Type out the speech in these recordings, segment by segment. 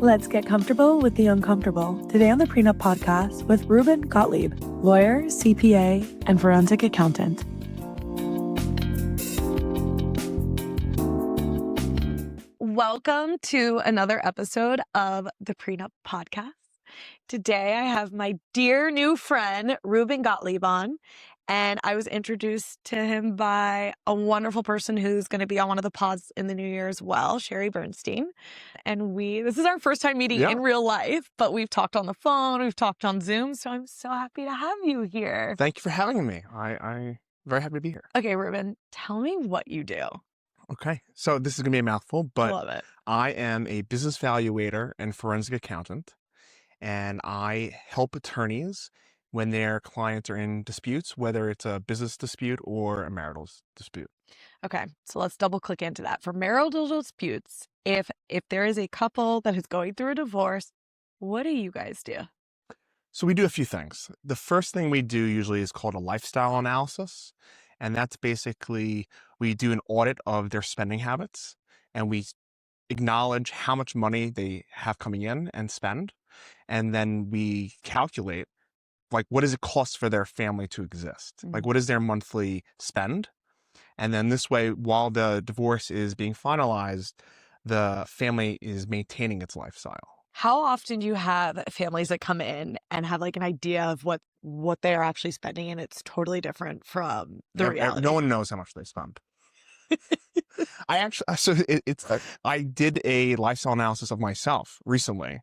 Let's get comfortable with the uncomfortable. Today on the Prenup Podcast with Reuben Gottlieb, lawyer, CPA, and forensic accountant. Welcome to another episode of the Prenup Podcast. Today I have my dear new friend, Reuben Gottlieb on, and I was introduced to him by a wonderful person who's going to be on one of the pods in the new year as well, Sherry Bernstein. And this is our first time meeting in real life, but we've talked on the phone, we've talked on Zoom, so I'm so happy to have you here. Thank you for having me. I'm very happy to be here. Okay, Reuben, tell me what you do. Okay, so this is going to be a mouthful, but Love it. I am a business valuator and forensic accountant, and I help attorneys when their clients are in disputes, whether it's a business dispute or a marital dispute. Okay, so let's double click into that. For marital disputes, if there is a couple that is going through a divorce, what do you guys do? So we do a few things. The first thing we do usually is called a lifestyle analysis. And that's basically, we do an audit of their spending habits and we acknowledge how much money they have coming in and spend. And then we calculate, like, what does it cost for their family to exist? Mm-hmm. Like, what is their monthly spend? And then this way, while the divorce is being finalized, the family is maintaining its lifestyle. How often do you have families that come in and have like an idea of what they are actually spending, and it's totally different from the reality? No one knows how much they spend. I did a lifestyle analysis of myself recently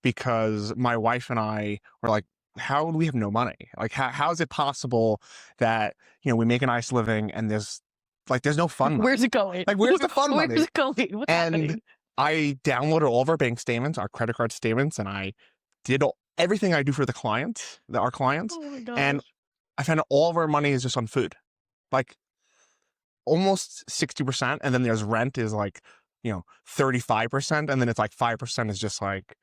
because my wife and I were like, how do we have no money? Like, how is it possible that, we make a nice living and there's no fun money? Where's it going? Like, where's the fun money? Where's it going? What's happening? I downloaded all of our bank statements, our credit card statements, and I did everything I do for our clients. Oh my gosh. And I found out all of our money is just on food, like almost 60%. And then there's rent is like, 35%. And then it's like 5% is just like,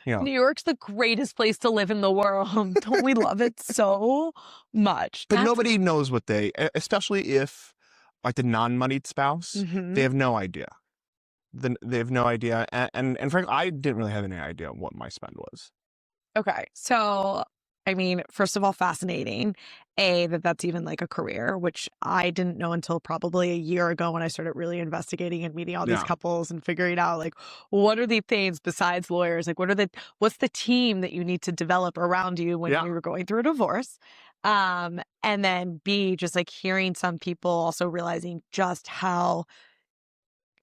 New York's the greatest place to live in the world. Don't we love it so much? But nobody knows especially if like the non-moneyed spouse, Mm-hmm. they have no idea. They have no idea. And frankly, I didn't really have any idea what my spend was. Okay. So, I mean, first of all, fascinating. That's even like a career, which I didn't know until probably a year ago when I started really investigating and meeting all these couples and figuring out like, what are the things besides lawyers? Like, what's the team that you need to develop around you when you were going through a divorce? And then B, just like hearing some people also realizing just how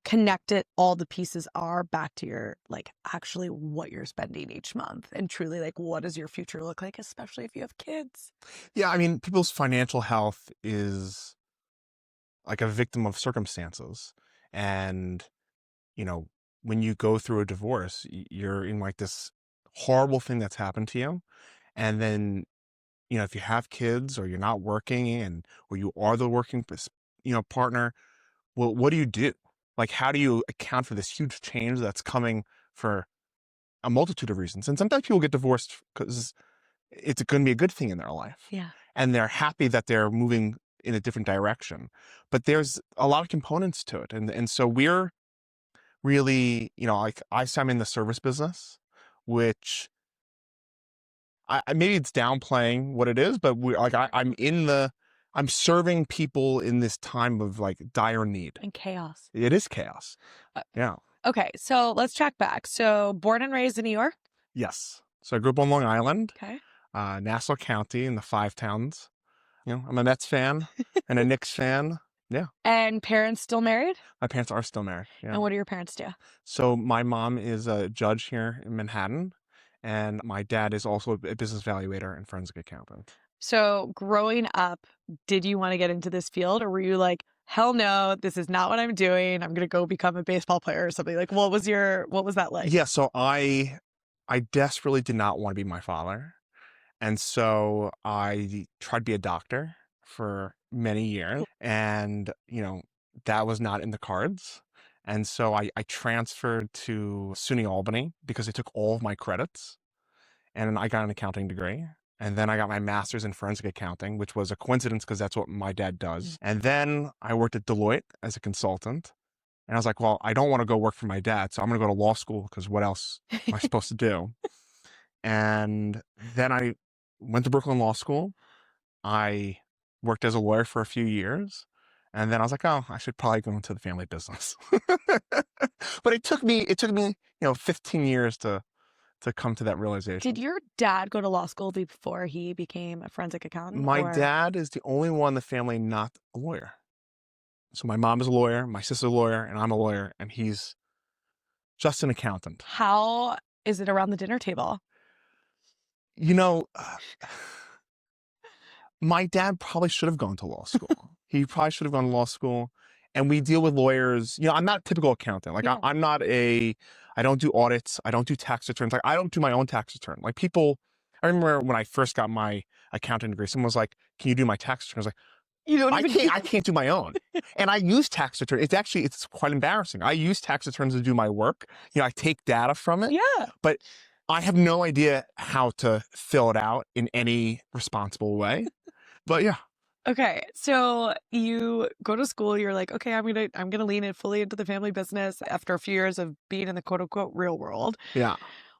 connected all the pieces are back to your, like, actually what you're spending each month, and truly like, what does your future look like, especially if you have kids? Yeah, I mean, people's financial health is like a victim of circumstances. And, when you go through a divorce, you're in like this horrible thing that's happened to you. And then, if you have kids or you're not working or you are the working, partner, well, what do you do? Like, how do you account for this huge change that's coming for a multitude of reasons? And sometimes people get divorced because it's going to be a good thing in their life. Yeah. And they're happy that they're moving in a different direction. But there's a lot of components to it. And so we're really, like I'm in the service business, which maybe it's downplaying what it is, but I'm serving people in this time of like dire need. And chaos. It is chaos. Yeah. Okay. So let's track back. So born and raised in New York? Yes. So I grew up on Long Island, Okay. Nassau County in the 5 towns. I'm a Mets fan and a Knicks fan. Yeah. And parents still married? My parents are still married. Yeah. And what do your parents do? So my mom is a judge here in Manhattan, and my dad is also a business valuator and forensic accountant. So growing up, did you want to get into this field, or were you like, hell no, this is not what I'm doing, I'm going to go become a baseball player or something? Like, what was that like? Yeah. So I desperately did not want to be my father. And so I tried to be a doctor for many years, and, that was not in the cards. And so I transferred to SUNY Albany because they took all of my credits, and I got an accounting degree. And then I got my master's in forensic accounting, which was a coincidence because that's what my dad does. And then I worked at Deloitte as a consultant. And I was like, well, I don't want to go work for my dad, so I'm going to go to law school because what else am I supposed to do? And then I went to Brooklyn Law School. I worked as a lawyer for a few years. And then I was like, oh, I should probably go into the family business. But it took me, 15 years to come to that realization. Did your dad go to law school before he became a forensic accountant? My dad is the only one in the family not a lawyer. So my mom is a lawyer, my sister's a lawyer, and I'm a lawyer, and he's just an accountant. How is it around the dinner table? My dad probably should have gone to law school. He probably should have gone to law school. And we deal with lawyers. I'm not a typical accountant. Like, I'm not I don't do audits. I don't do tax returns. Like, I don't do my own tax return. Like, I remember when I first got my accounting degree, someone was like, can you do my tax return? I was like, I can't do my own. And I use tax return. It's quite embarrassing. I use tax returns to do my work. I take data from it. Yeah. But I have no idea how to fill it out in any responsible way. But yeah. Okay. So you go to school, you're like, okay, I'm gonna lean in fully into the family business after a few years of being in the quote unquote real world. Yeah.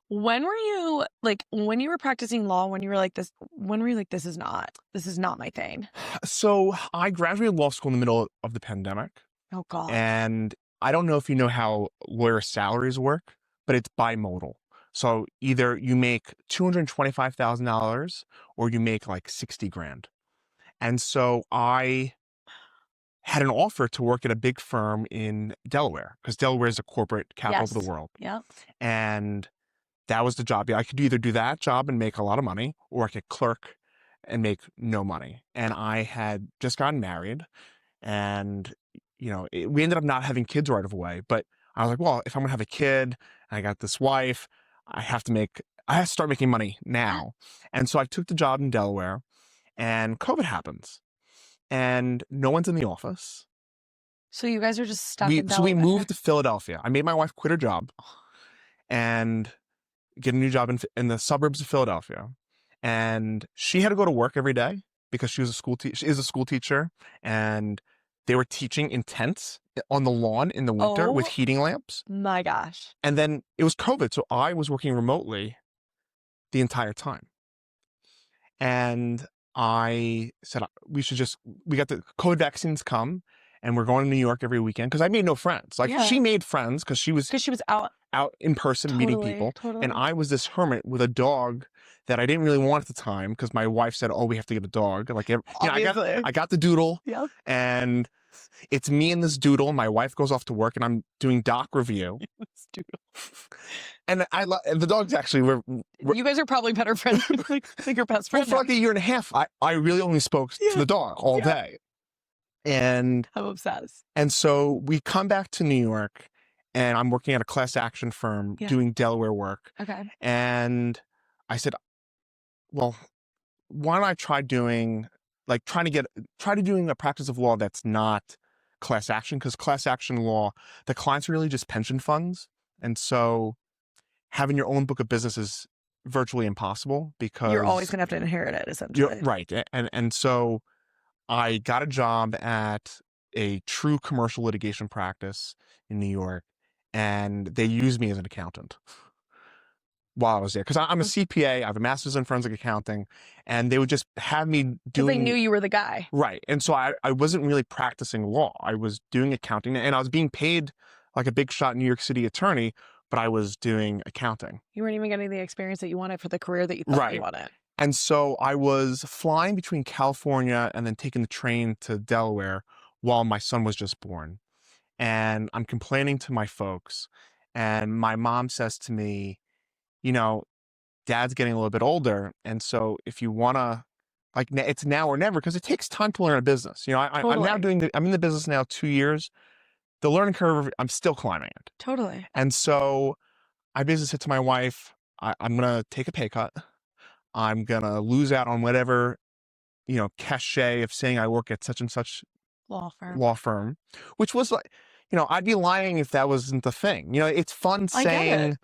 When you were practicing law, when you were like this is not my thing? So I graduated law school in the middle of the pandemic. Oh God. And I don't know if you know how lawyer salaries work, but it's bimodal. So either you make $225,000 or you make like 60 grand. And so I had an offer to work at a big firm in Delaware because Delaware is a corporate capital of the world. Yeah. And that was the job. I could either do that job and make a lot of money, or I could clerk and make no money. And I had just gotten married, and we ended up not having kids right away. But I was like, well, if I'm gonna have a kid, and I got this wife, I have to start making money now. And so I took the job in Delaware, and COVID happens, and no one's in the office. So you guys are just stuck in Delaware. So we moved to Philadelphia. I made my wife quit her job and get a new job in the suburbs of Philadelphia. And she had to go to work every day because she is a school teacher, and they were teaching in tents on the lawn in the winter with heating lamps. My gosh. And then it was COVID, so I was working remotely the entire time. And I said, we got the COVID vaccines come, and we're going to New York every weekend because I made no friends. She made friends because she was out in person meeting people. Totally. And I was this hermit with a dog that I didn't really want at the time because my wife said, oh, we have to get a dog. I got the doodle. Yep. And it's me and this doodle. My wife goes off to work, and I'm doing doc review. This doodle. And and the dog's actually, you guys are probably better friends than your best friend. Well, for like a year and a half, I really only spoke to the dog all day. And I'm obsessed. And so we come back to New York, and I'm working at a class action firm doing Delaware work. Okay. And I said, well, why don't I try doing a practice of law that's not class action? Because class action law, the clients are really just pension funds. And so having your own book of business is virtually impossible because you're always going to have to inherit it, essentially. Right. And so I got a job at a true commercial litigation practice in New York, and they used me as an accountant while I was there. Because I'm a CPA, I have a master's in forensic accounting, and they would just have me doing... Because they knew you were the guy. Right. And so I wasn't really practicing law. I was doing accounting, and I was being paid like a big shot New York City attorney, but I was doing accounting. You weren't even getting the experience that you wanted for the career that you thought you wanted. And so I was flying between California and then taking the train to Delaware while my son was just born. And I'm complaining to my folks. And my mom says to me, Dad's getting a little bit older. And so if you want to, it's now or never, because it takes time to learn a business. Totally. I'm in the business now 2 years. The learning curve, I'm still climbing it. Totally. And so I basically said to my wife, I'm going to take a pay cut. I'm going to lose out on whatever, cachet of saying I work at such and such law firm, which was like, I'd be lying if that wasn't the thing. It's fun saying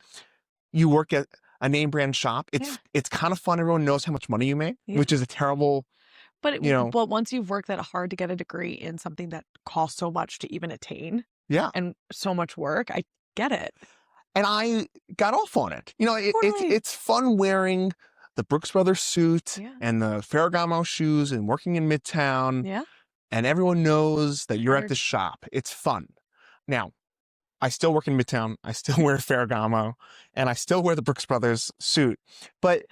you work at a name brand shop. It's kind of fun. Everyone knows how much money you make, which is a terrible, but once you've worked that hard to get a degree in something that costs so much to even attain, and so much work. I get it. And I got off on it. It's fun wearing the Brooks Brothers suit and the Ferragamo shoes and working in Midtown. Yeah. And everyone knows that you're at the shop. It's fun. Now, I still work in Midtown. I still wear Ferragamo and I still wear the Brooks Brothers suit. But,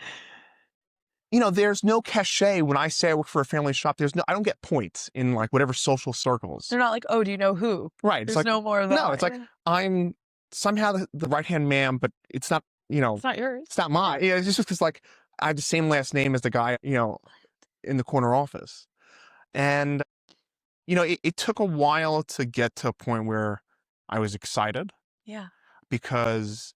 there's no cachet when I say I work for a family shop. I don't get points in like whatever social circles. They're not like, oh, do you know who? Right. There's no more of that. No, it's like I'm somehow the right-hand man, but it's not, it's not yours. It's not mine. It's just because like I have the same last name as the guy, in the corner office. And, it took a while to get to a point where I was excited. Yeah. Because,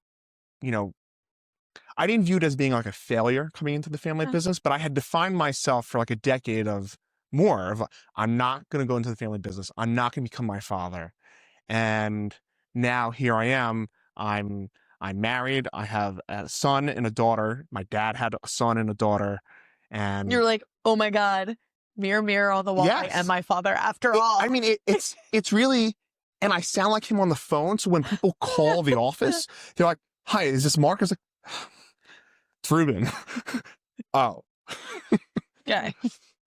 I didn't view it as being like a failure coming into the family business, but I had defined myself for like a decade of I'm not going to go into the family business. I'm not going to become my father. And now here I am. I'm married. I have a son and a daughter. My dad had a son and a daughter. And you're like, oh my God, mirror, mirror on the wall. I am my father after all. I mean, it's really, and I sound like him on the phone. So when people call the office, they're like, hi, is this Mark? I was like, it's Reuben. Oh. Okay.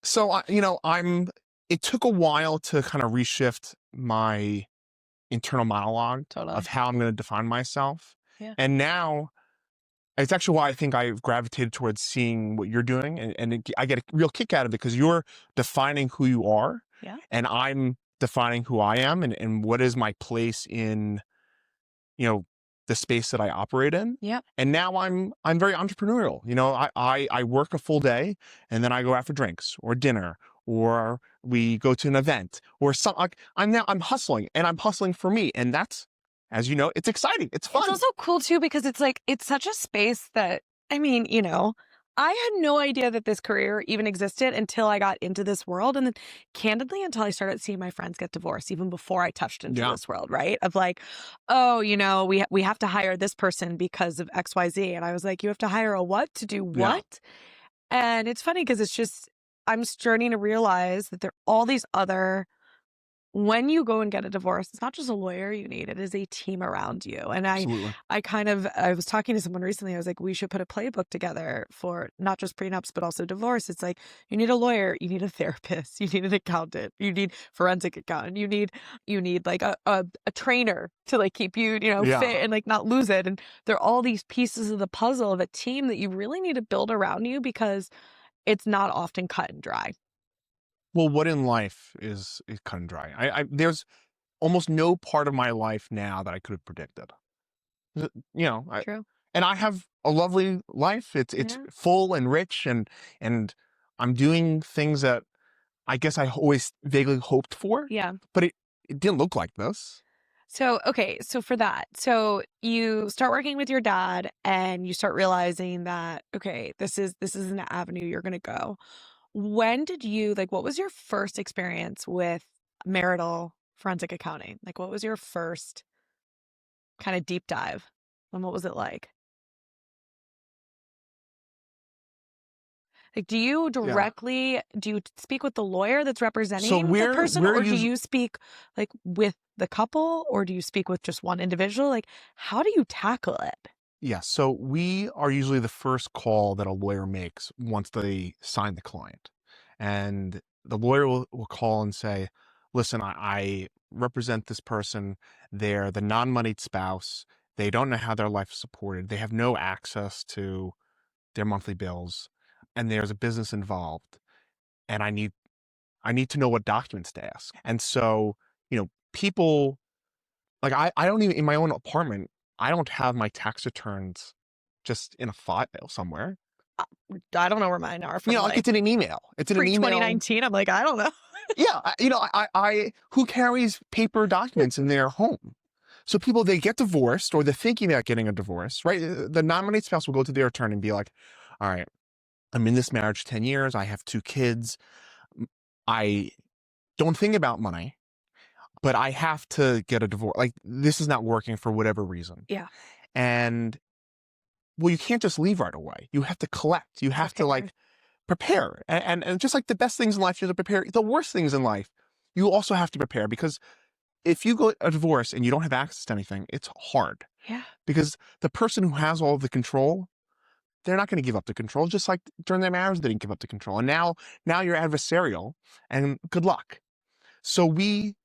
So, it took a while to kind of reshift my internal monologue of how I'm going to define myself. Yeah. And now it's actually why I think I've gravitated towards seeing what you're doing. And I get a real kick out of it because you're defining who you are. Yeah. And I'm defining who I am and what is my place in, the space that I operate in. Yeah. And now I'm very entrepreneurial. I work a full day and then I go out for drinks or dinner or we go to an event or something. I'm hustling and I'm hustling for me. And that's, as you know, it's exciting. It's fun. It's also cool too, because it's like, it's such a space that, I had no idea that this career even existed until I got into this world. And then candidly, until I started seeing my friends get divorced, even before I touched into this world, right? Of like, oh, we have to hire this person because of XYZ. And I was like, you have to hire a what to do what? And it's funny because it's just, I'm starting to realize that there are all these other, when you go and get a divorce, it's not just a lawyer you need, it is a team around you. And I was talking to someone recently, I was like, we should put a playbook together for not just prenups, but also divorce. It's like, you need a lawyer, you need a therapist, you need an accountant, you need forensic accountant, you need like a trainer to like keep you, fit and like not lose it. And there are all these pieces of the puzzle of a team that you really need to build around you because it's not often cut and dry. Well, what in life is cut and dry? There's almost no part of my life now that I could have predicted. True. And I have a lovely life. It's full and rich, and I'm doing things that I guess I always vaguely hoped for. Yeah. But it didn't look like this. So, okay. So for that, so you start working with your dad and you start realizing that, okay, this is an avenue you're going to go. When did you, what was your first experience with marital forensic accounting? Like, what was your first kind of deep dive? And what was it like? Like, do you directly, do you speak with the lawyer that's representing the person? Or do you speak with the couple, or do you speak with just one individual? Like, how do you tackle it? Yeah, so we are usually the first call that a lawyer makes once they sign the client. And the lawyer will call and say, listen, I represent this person. They're the non-moneyed spouse. They don't know how their life is supported. They have no access to their monthly bills. And there's a business involved. And I need to know what documents to ask. And so, people, I don't even, in my own apartment, I don't have my tax returns just in a file somewhere. I don't know where mine are. From it's in an email. It's in an email. 2019. I'm like, I don't know. Yeah. I who carries paper documents in their home? So people, they get divorced or they're thinking about getting a divorce, right? The non-moneyed spouse will go to their attorney and be like, all right, I'm in this marriage 10 years. I have 2 kids. I don't think about money, but I have to get a divorce. Like, this is not working for whatever reason. Yeah. And well, you can't just leave right away. You have to collect. You have to prepare. And just like the best things in life, you have to prepare. The worst things in life, you also have to prepare because if you go a divorce and you don't have access to anything, it's hard. Yeah. Because the person who has all of the control, they're not going to give up the control, just like during their marriage, they didn't give up the control. And now you're adversarial, and good luck. So we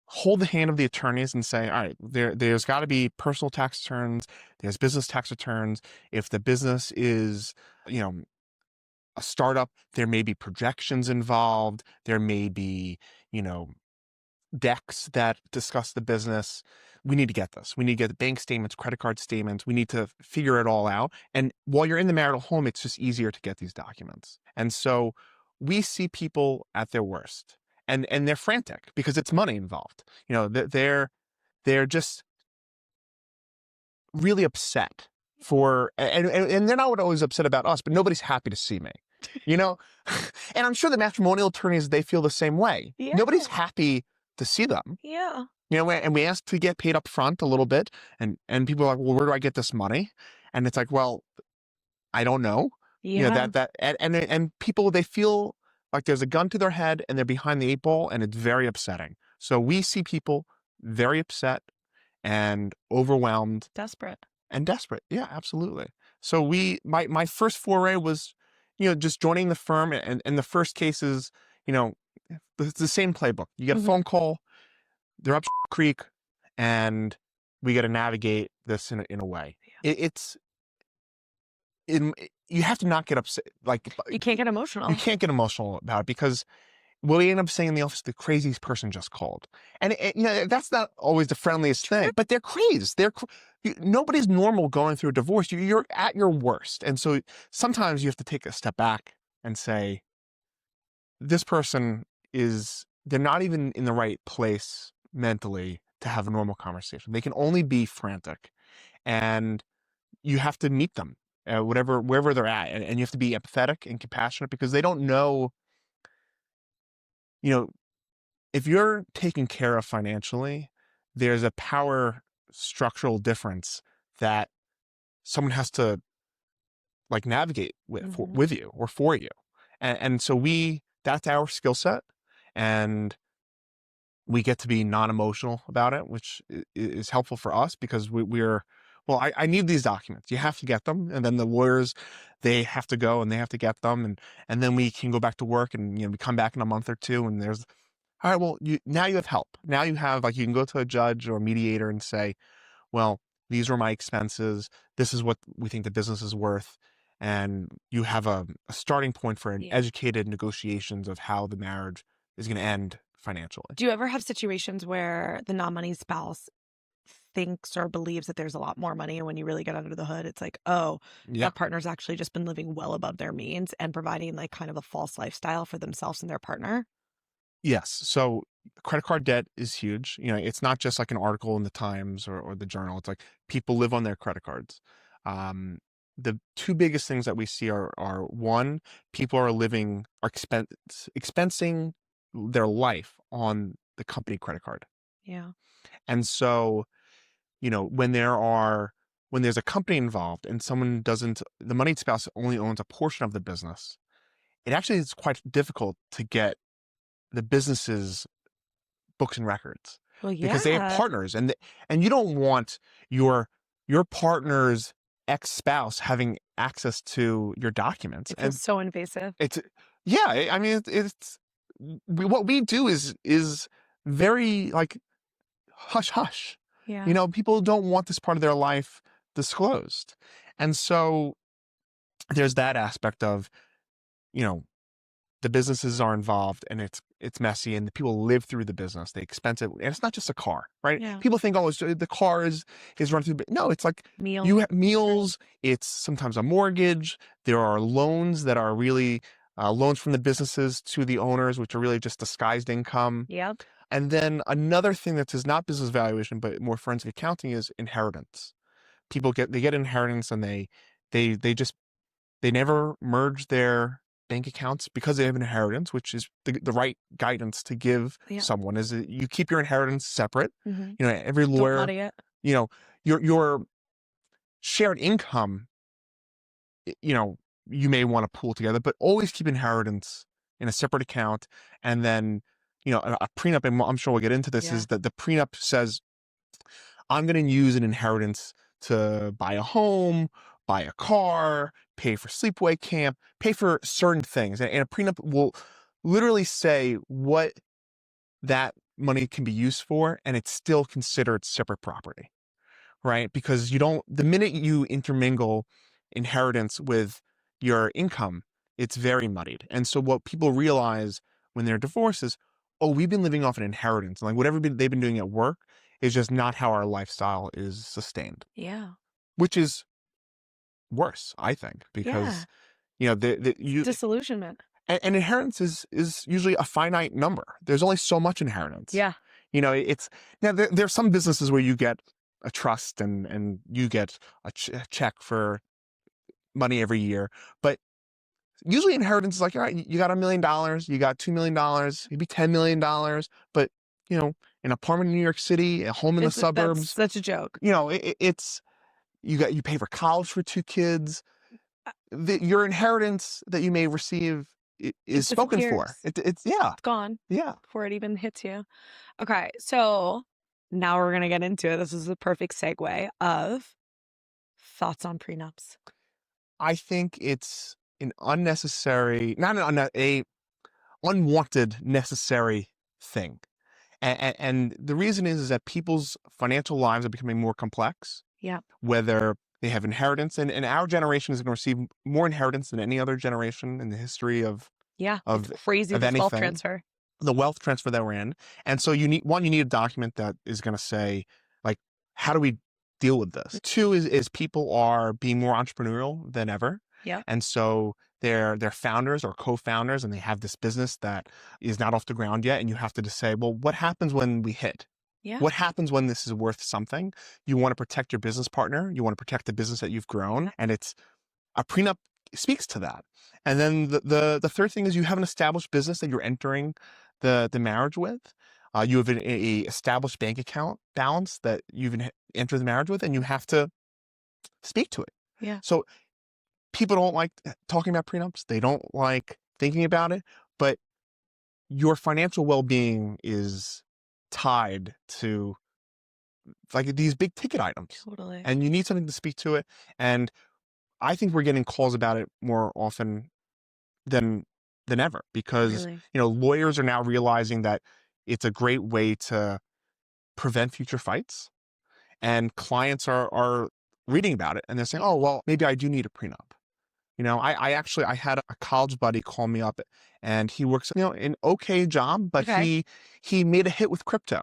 hold the hand of the attorneys and say, all right, there's got to be personal tax returns, there's business tax returns. If the business is, a startup, there may be projections involved. There may be, decks that discuss the business. We need to get this. We need to get the bank statements, credit card statements. We need to figure it all out. And while you're in the marital home, it's just easier to get these documents. And so we see people at their worst, and they're frantic because it's money involved. They're just really upset and they're not always upset about us, but nobody's happy to see me, and I'm sure the matrimonial attorneys, they feel the same way. Yeah. Nobody's happy to see them. Yeah. And we ask to get paid up front a little bit, and people are like, well, where do I get this money? And it's like, well, I don't know. Yeah. And people, they feel like there's a gun to their head and they're behind the 8 ball, and it's very upsetting. So we see people very upset and overwhelmed. Desperate. Yeah, absolutely. So my first foray was, just joining the firm, and the first case is, it's the same playbook. You get a phone call, they're up creek, and we got to navigate this in a way. Yeah. You have to not get upset. Like, you can't get emotional. You can't get emotional about it, because we end up saying in the office, the craziest person just called. And that's not always the friendliest thing, but they're crazed. Nobody's normal going through a divorce. You're at your worst. And so sometimes you have to take a step back and say, this person they're not even in the right place mentally to have a normal conversation. They can only be frantic, and you have to meet them wherever they're at. And you have to be empathetic and compassionate, because they don't know, if you're taken care of financially, there's a power structural difference that someone has to navigate with you or for you. And so that's our skill set, and we get to be non-emotional about it, which is helpful for us, because I need these documents. You have to get them. And then the lawyers, they have to go and they have to get them. And then we can go back to work, and, we come back in a month or two, and there's, all right, well, now you have help. Now you have, you can go to a judge or a mediator and say, well, these were my expenses. This is what we think the business is worth. And you have a starting point for an educated negotiations of how the marriage is going to end financially. Do you ever have situations where the non-money spouse thinks or believes that there's a lot more money, and when you really get under the hood, it's like, that partner's actually just been living well above their means and providing kind of a false lifestyle for themselves and their partner? Yes. So credit card debt is huge. It's not just like an article in the Times or the Journal. It's like people live on their credit cards. The two biggest things that we see are one, people are expensing their life on the company credit card. Yeah. And so, when there's a company involved and the moneyed spouse only owns a portion of the business, it actually is quite difficult to get the business's books and records. Well, yeah. Because they have partners, and you don't want your partner's ex-spouse having access to your documents. It feels so invasive. What we do is very hush hush. Yeah. People don't want this part of their life disclosed. And so there's that aspect of, the businesses are involved, and it's messy, and the people live through the business. They expense it, and it's not just a car, right? Yeah. People think, the car is run through. No, it's like meals. You have meals. It's sometimes a mortgage. There are loans that are really loans from the businesses to the owners, which are really just disguised income. Yep. And then another thing that is not business valuation, but more forensic accounting, is inheritance. People get inheritance, and they never merge their bank accounts because they have an inheritance, which is the right guidance to give someone, is that you keep your inheritance separate. Mm-hmm. Every lawyer, don't muddy it. Your shared income, you may want to pool together, but always keep inheritance in a separate account. And then a prenup, and I'm sure we'll get into this, is that the prenup says, I'm going to use an inheritance to buy a home, buy a car, pay for sleepaway camp, pay for certain things. And a prenup will literally say what that money can be used for, and it's still considered separate property, right? Because the minute you intermingle inheritance with your income, it's very muddied. And so what people realize when they're divorced is, oh, we've been living off an inheritance. Like whatever they've been doing at work is just not how our lifestyle is sustained. Yeah. Which is worse, I think, because, disillusionment. And inheritance is usually a finite number. There's only so much inheritance. Yeah. Now there's some businesses where you get a trust and you get a check for money every year, but usually inheritance is like, all right, you got $1 million, you got $2 million, maybe $10 million, but an apartment in New York City, a home in the suburbs. That's a joke. It's you pay for college for 2 kids. Your inheritance that you may receive is spoken for. It's gone. Yeah. Before it even hits you. Okay, so now we're gonna get into it. This is the perfect segue of thoughts on prenups. I think it's an unnecessary, not a unwanted necessary thing, and the reason is that people's financial lives are becoming more complex. Yeah. Whether they have inheritance, and our generation is going to receive more inheritance than any other generation in the history of it's crazy, this wealth transfer. The wealth transfer that we're in. And so you need a document that is going to say, like, how do we deal with this? 2 is people are being more entrepreneurial than ever. Yeah. And so they're founders or co-founders, and they have this business that is not off the ground yet. And you have to just say, well, what happens when we hit? Yeah. What happens when this is worth something? You want to protect your business partner. You want to protect the business that you've grown. And it's a prenup speaks to that. And then the third thing is you have an established business that you're entering the marriage with. You have an established bank account balance that you've entered the marriage with, and you have to speak to it. Yeah. So people don't like talking about prenups. They don't like thinking about it, but your financial well-being is tied to like these big ticket items. Totally. And you need something to speak to it. And I think we're getting calls about it more often than ever, because lawyers are now realizing that it's a great way to prevent future fights, and clients are reading about it and they're saying, oh, well, maybe I do need a prenup. I had a college buddy call me up, and he works an okay job, but he made a hit with crypto,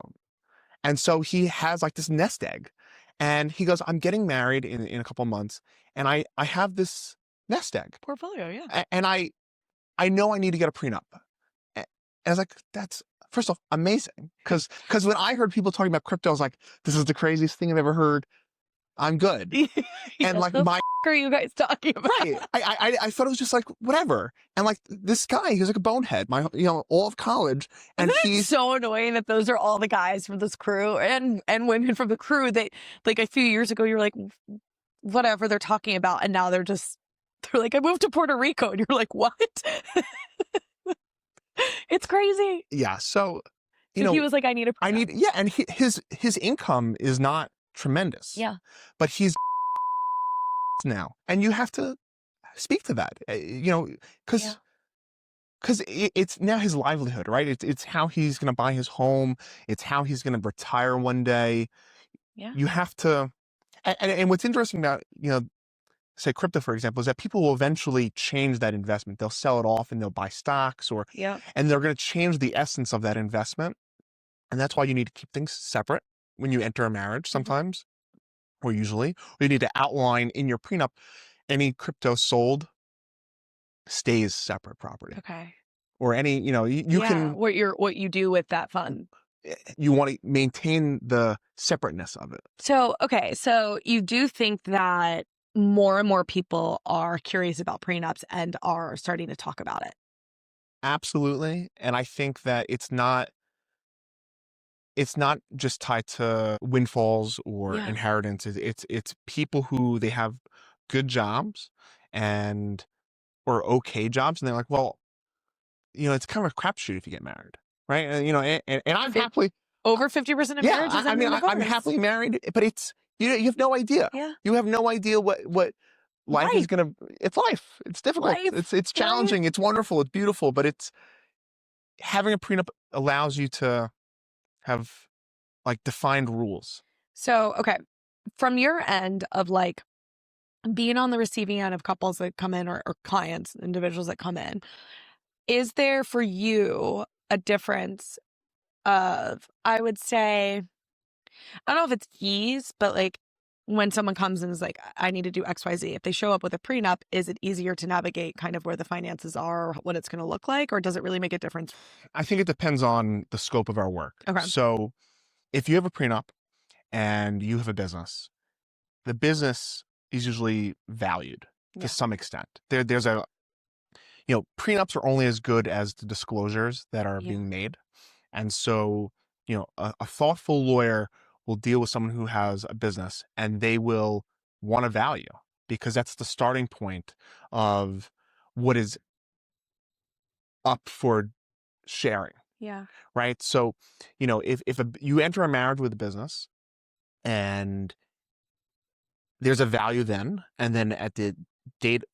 and so he has like this nest egg. And he goes, I'm getting married in a couple months, and I have this nest egg portfolio, yeah. And I know I need to get a prenup. And I was like, that's, first off, amazing. Because when I heard people talking about crypto, I was like, this is the craziest thing I've ever heard. I'm good. And like, what are you guys talking about? Right. I thought it was just like, whatever. And like this guy, he was like a bonehead, all of college. And he's so annoying that those are all the guys from this crew and women from the crew. They, like, a few years ago, you're like, whatever they're talking about. And now they're like, I moved to Puerto Rico. And you're like, what? It's crazy. Yeah. So, he was like, I need a prenup. Yeah. And his income is not tremendous. Yeah. But he's now, and you have to speak to that, because it's now his livelihood, right? It's how he's going to buy his home. It's how he's going to retire one day. Yeah. You have to, and what's interesting about, say crypto, for example, is that people will eventually change that investment. They'll sell it off and they'll buy stocks, and they're going to change the essence of that investment. And that's why you need to keep things separate when you enter a marriage sometimes, or usually, or you need to outline in your prenup, any crypto sold stays separate property. Okay. Or any, you can, what you do with that fund. You want to maintain the separateness of it. So, okay. So you do think that more and more people are curious about prenups and are starting to talk about it? Absolutely. And I think that it's not just tied to windfalls or inheritances. It's people who they have good jobs or okay jobs, and they're like, well, it's kind of a crapshoot if you get married. right? And I'm happily over 50% of marriages end in divorce. I'm happily married, but it's you have no idea. Yeah. You have no idea what life is gonna. It's life. It's difficult. It's challenging. It's wonderful. It's beautiful. But it's having a prenup allows you to have like defined rules. So, okay, from your end of like being on the receiving end of couples that come in or clients, individuals that come in, is there for you a difference of, I would say, I don't know if it's ease, but like when someone comes and is like, I need to do XYZ, if they show up with a prenup, is it easier to navigate kind of where the finances are, or what it's going to look like, or does it really make a difference? I think it depends on the scope of our work. Okay. So if you have a prenup and you have a business, the business is usually valued to some extent. There's a, prenups are only as good as the disclosures that are being made. And so, a thoughtful lawyer will deal with someone who has a business and they will want a value because that's the starting point of what is up for sharing. Yeah. Right. So, if you enter a marriage with a business and there's a value then, and then at the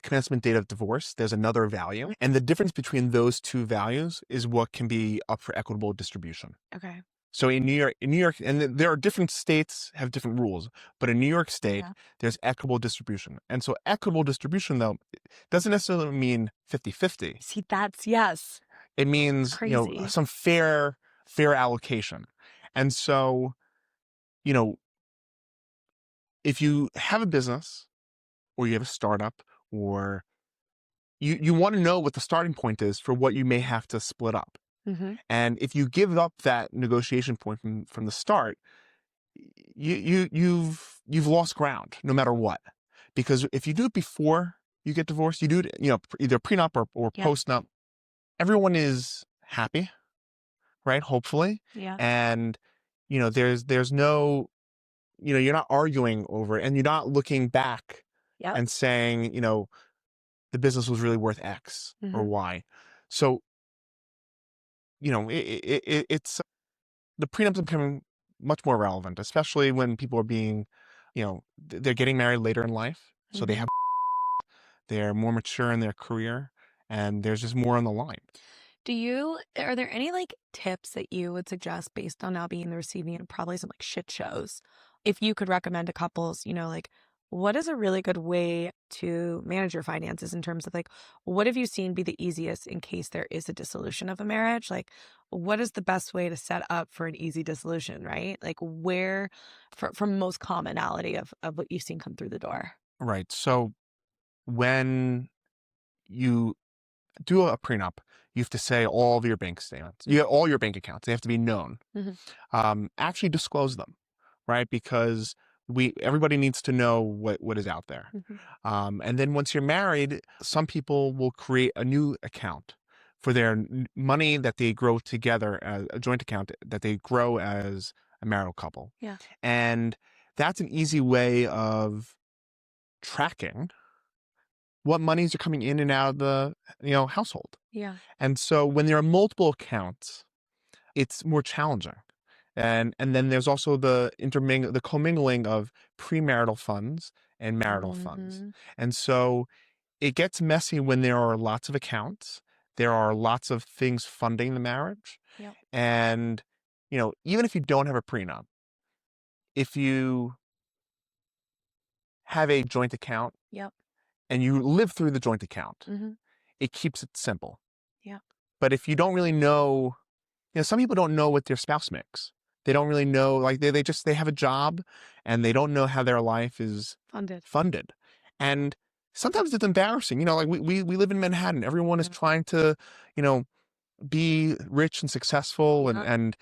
commencement date of divorce, there's another value. And the difference between those two values is what can be up for equitable distribution. Okay. So in New York, and there are different states have different rules, but in New York State, there's equitable distribution. And so equitable distribution, though, doesn't necessarily mean 50-50. See, yes. It means, some fair allocation. And so, if you have a business or you have a startup or you want to know what the starting point is for what you may have to split up. Mm-hmm. And if you give up that negotiation point from the start, you've lost ground no matter what. Because if you do it before you get divorced, you do it, either prenup or postnup, everyone is happy, right? Hopefully. Yeah. And, there's no, you're not arguing over it and you're not looking back and saying, the business was really worth X or Y. So, it's the prenups are becoming much more relevant, especially when people are being, they're getting married later in life. So they're more mature in their career and there's just more on the line. Are there any like tips that you would suggest based on now being the receiving and probably some like shit shows? If you could recommend to couples, like what is a really good way to manage your finances in terms of like, what have you seen be the easiest in case there is a dissolution of a marriage? Like, what is the best way to set up for an easy dissolution, right? Like where, from most commonality of what you've seen come through the door. Right. So when you do a prenup, you have to say all of your bank statements, all your bank accounts, they have to be known. Actually disclose them, right? Because everybody needs to know what is out there. And then once you're married, some people will create a new account for their money that they grow together, as a joint account that they grow as a marital couple. Yeah. And that's an easy way of tracking what monies are coming in and out of the household. Yeah. And so when there are multiple accounts, it's more challenging. And then there's also the commingling of premarital funds and marital funds. And so it gets messy when there are lots of accounts. There are lots of things funding the marriage. Yep. And, even if you don't have a prenup, if you have a joint account and you live through the joint account, it keeps it simple. Yeah. But if you don't really know, some people don't know what their spouse makes. They don't really know, like they have a job and they don't know how their life is funded. And sometimes it's embarrassing. Like we live in Manhattan. Everyone is trying to, be rich and successful and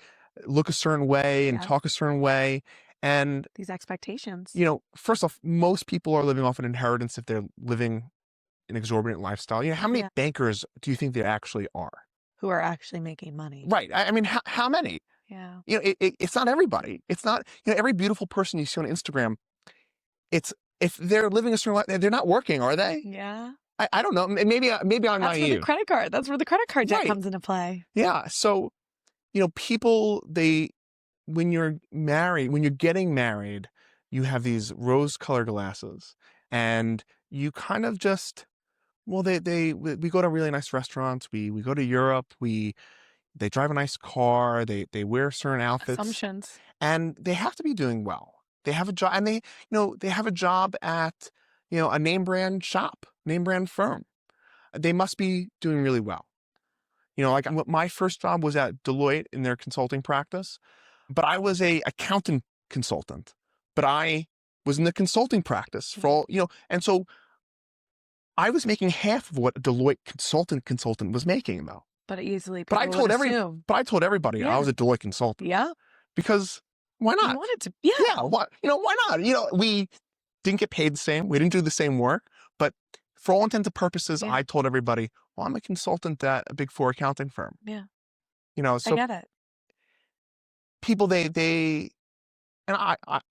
look a certain way and talk a certain way. And these expectations, first off, most people are living off an inheritance if they're living an exorbitant lifestyle. How many bankers do you think there actually are? Who are actually making money? Right. I mean, how many? Yeah. It's not everybody. It's not, every beautiful person you see on Instagram, if they're living a certain life, they're not working, are they? Yeah. I don't know. Maybe I'm naive. That's where the credit card debt comes into play. Yeah. So, people, when you're getting married, you have these rose-colored glasses, and you kind of just, well, we go to really nice restaurants, we go to Europe, they drive a nice car, they wear certain outfits. Assumptions. And they have to be doing well. They have a job, and they have a job at, a name brand shop, name brand firm. They must be doing really well. Like my first job was at Deloitte in their consulting practice, but I was a accountant consultant, but I was in the consulting practice for all, and so I was making half of what a Deloitte consultant was making, though. But easily, But I told everybody I was a Deloitte consultant. Yeah. Because why not? You wanted to, yeah. Yeah, why not? We didn't get paid the same. We didn't do the same work. But for all intents and purposes, I told everybody, well, I'm a consultant at a Big Four accounting firm. Yeah. So I get it. People, and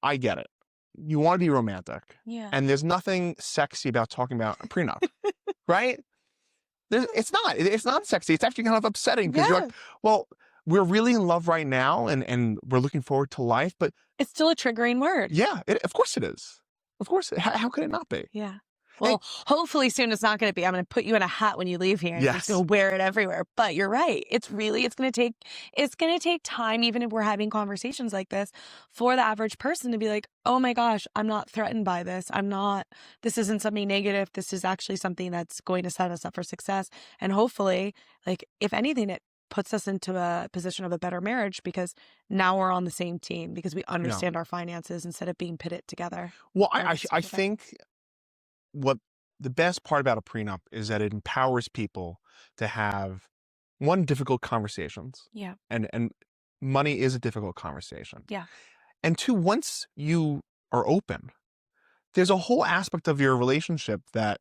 I get it. You want to be romantic. Yeah. And there's nothing sexy about talking about a prenup, right? It's not sexy. It's actually kind of upsetting because you're like, well, we're really in love right now and we're looking forward to life, but it's still a triggering word. Yeah, of course it is. Of course. How could it not be? Yeah. Well, hopefully soon it's not going to be. I'm going to put you in a hat when you leave here. And you're just going to wear it everywhere. But you're right. It's going to take time, even if we're having conversations like this, for the average person to be like, oh my gosh, I'm not threatened by this. This isn't something negative. This is actually something that's going to set us up for success. And hopefully, like, if anything, it puts us into a position of a better marriage because now we're on the same team because we understand our finances instead of being pitted together. Well, I think what the best part about a prenup is that it empowers people to have, one, difficult conversations. Yeah. And money is a difficult conversation. Yeah. And two, once you are open, there's a whole aspect of your relationship that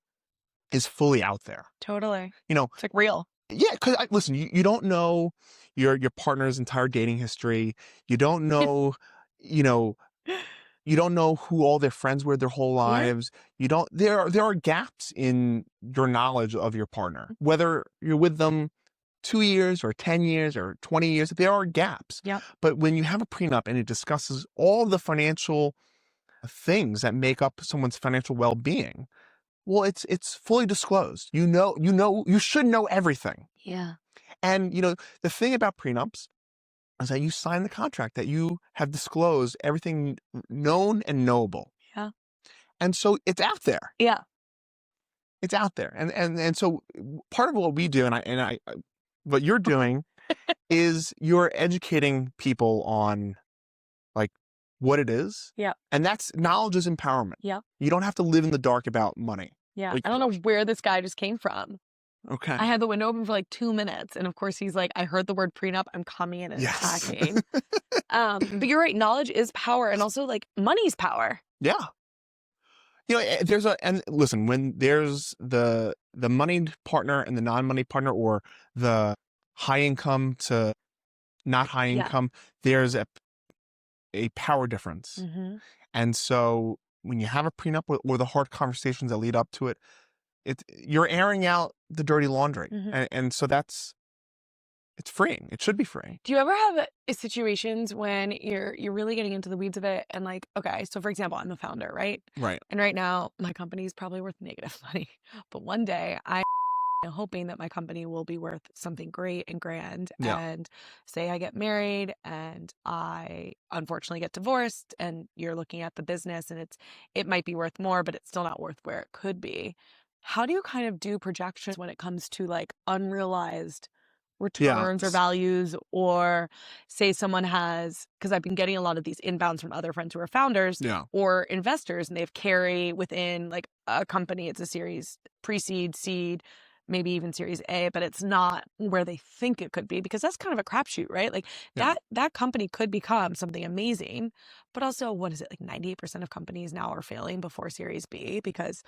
is fully out there. Totally. It's like real. Yeah, because listen, you don't know your partner's entire dating history. You don't know, you don't know who all their friends were their whole lives. You don't. There are gaps in your knowledge of your partner, whether you're with them 2 years or 10 years or 20 years. There are gaps. Yeah. But when you have a prenup and it discusses all the financial things that make up someone's financial well-being, well, it's fully disclosed. You should know everything. Yeah. And the thing about prenups is that you sign the contract that you have disclosed everything known and knowable. Yeah. And so it's out there. Yeah. It's out there. And so part of what we do and what you're doing is you're educating people on like what it is. Yeah. And that's knowledge is empowerment. Yeah. You don't have to live in the dark about money. Yeah. I don't know where this guy just came from. Okay. I had the window open for like 2 minutes. And of course he's like, I heard the word prenup. I'm coming in and attacking. But you're right. Knowledge is power. And also like money's power. Yeah. And listen, when there's the moneyed partner and the non-money partner, or the high income to not high income, there's a power difference. Mm-hmm. And so when you have a prenup or the hard conversations that lead up to it, you're airing out the dirty laundry. Mm-hmm. And so it's freeing. It should be freeing. Do you ever have situations when you're really getting into the weeds of it and like, okay, so for example, I'm a founder, right? Right. And right now my company is probably worth negative money, but one day I'm hoping that my company will be worth something great and grand. Yeah. And say I get married and I unfortunately get divorced, and you're looking at the business and it might be worth more, but it's still not worth where it could be. How do you kind of do projections when it comes to like unrealized returns or values, or say someone has, because I've been getting a lot of these inbounds from other friends who are founders or investors, and they have carry within like a company. It's a series pre-seed, seed, maybe even series A, but it's not where they think it could be, because that's kind of a crapshoot, right? Like that company could become something amazing, but also what is it, like 98% of companies now are failing before series B because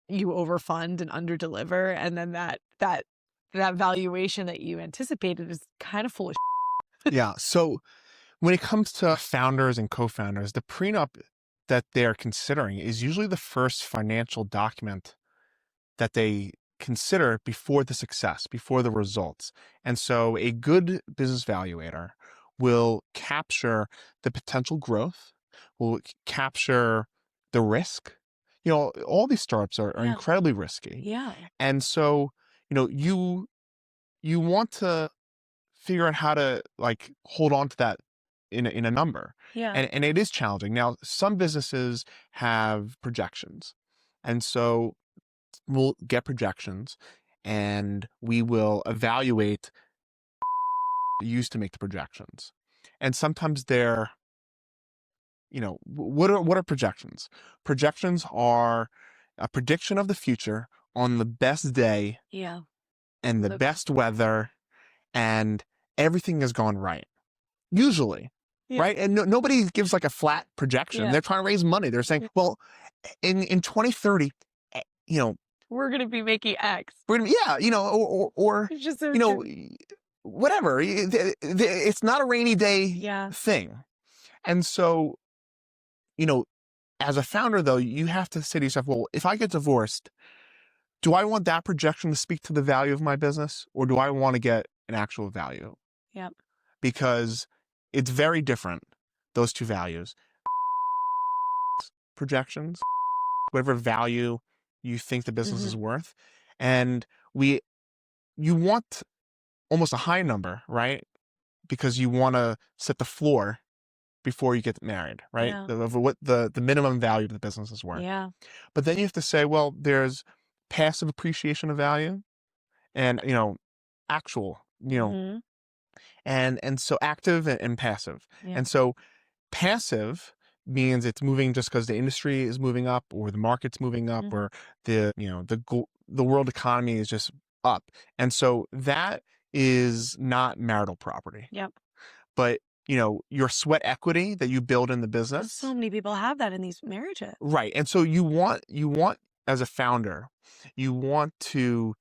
you overfund and underdeliver, and then that valuation that you anticipated is kind of full of shit. Yeah. So when it comes to founders and co-founders, the prenup that they're considering is usually the first financial document that they consider before the success, before the results. And so a good business valuator will capture the potential growth, will capture the risk. All these startups are incredibly risky. Yeah. And so, you want to figure out how to like hold on to that in a number. Yeah. And it is challenging. Now, some businesses have projections. And so we'll get projections and we will evaluate used to make the projections. And sometimes they're, what are projections? Projections are a prediction of the future on the best day and the best weather, and everything has gone right. Usually. Right? And nobody gives like a flat projection. They're trying to raise money. They're saying, well, in 2030, we're going to be making X. Or it's just so whatever. It's not a rainy day thing. And so, as a founder, though, you have to say to yourself, well, if I get divorced, do I want that projection to speak to the value of my business, or do I want to get an actual value? Yep. Because it's very different, those two values. Projections, whatever value you think the business is worth. And you want almost a high number, right? Because you want to set the floor before you get married, right? Of what the minimum value of the business is worth. Yeah. But then you have to say, well, there's passive appreciation of value and, actual, and so active and passive. Yeah. And so passive means it's moving just because the industry is moving up or the market's moving up or the world economy is just up. And so that is not marital property. Yep. But, your sweat equity that you build in the business. So many people have that in these marriages. Right. And so you want as a founder, you want to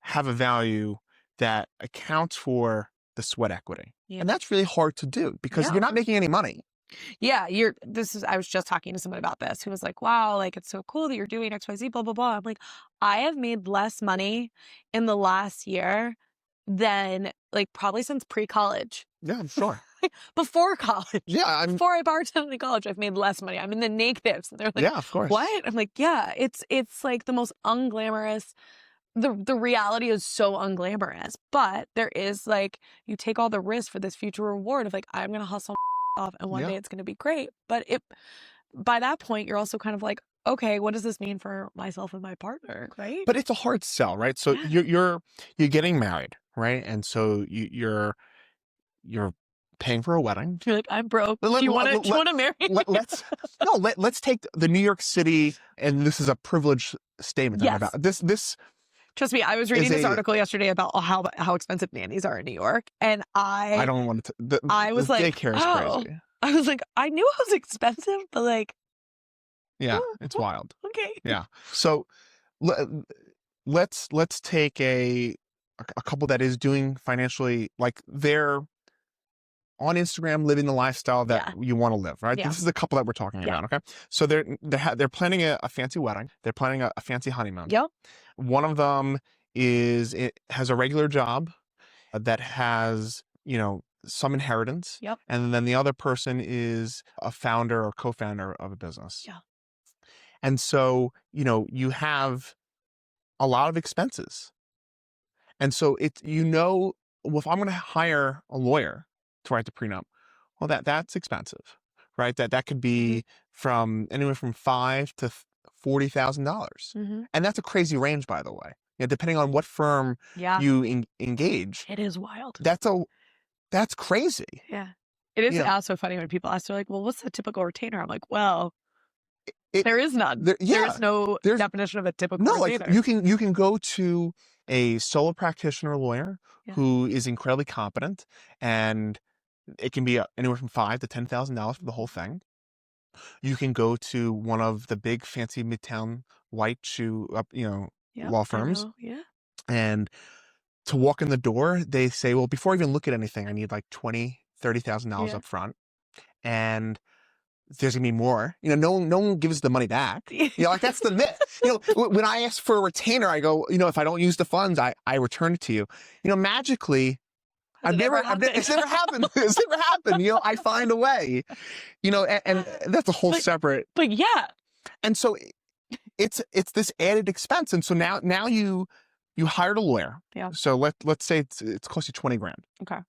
have a value that accounts for the sweat equity. Yeah. And that's really hard to do because you're not making any money. Yeah, I was just talking to someone about this who was like, wow, like it's so cool that you're doing XYZ, blah, blah, blah. I'm like, I have made less money in the last year than like probably since pre-college. Yeah, I'm sure. Before college. Yeah. Before I bartended in college, I've made less money. I'm in the negatives. And they're like, yeah, of course. What? I'm like, yeah, it's like the most unglamorous. The reality is so unglamorous, but there is like, you take all the risk for this future reward of like, I'm going to hustle off and one day it's going to be great. But by that point, you're also kind of like, okay, what does this mean for myself and my partner, right? But it's a hard sell, right? So you're getting married, right? And so you're paying for a wedding. You're like, I'm broke. Do you want to marry me? Let's take the New York City, and this is a privileged statement about this. Trust me, I was reading this article yesterday about how expensive nannies are in New York, and I don't want to. I was like, daycare is crazy. I was like, I knew it was expensive, but like, it's wild. Okay. Yeah. So let's take a couple that is doing financially, like they're on Instagram living the lifestyle that you want to live, right? Yeah. This is a couple that we're talking about, okay? So they're planning a fancy wedding. They're planning a fancy honeymoon. Yep. One of them has a regular job that has, some inheritance. Yep. And then the other person is a founder or co-founder of a business. Yeah. And so, you have a lot of expenses. And so well, if I'm going to hire a lawyer to write the prenup, well, that's expensive, right? That could be from anywhere from $5,000 to $40,000. And that's a crazy range, by the way. Depending on what firm you engage. It is wild. That's crazy. Yeah. It is also funny when people ask, they're like, well, what's the typical retainer? I'm like, well, there is none. There's no definition of a typical retainer. Like you can go to a solo practitioner lawyer who is incredibly competent, and it can be anywhere from $5,000 to $10,000 for the whole thing. You can go to one of the big fancy midtown white shoe law firms. Yeah. And to walk in the door, they say, well, before I even look at anything, I need like $20,000, $30,000 up front. And there's gonna be more. No one gives the money back. Like that's the myth. When I ask for a retainer, I go, if I don't use the funds, I return it to you. Magically, it's never happened. It's never happened. I find a way. And that's a whole separate. But yeah. And so it's this added expense. And so now you hired a lawyer. Yeah. So let's say it's cost you $20,000. Okay.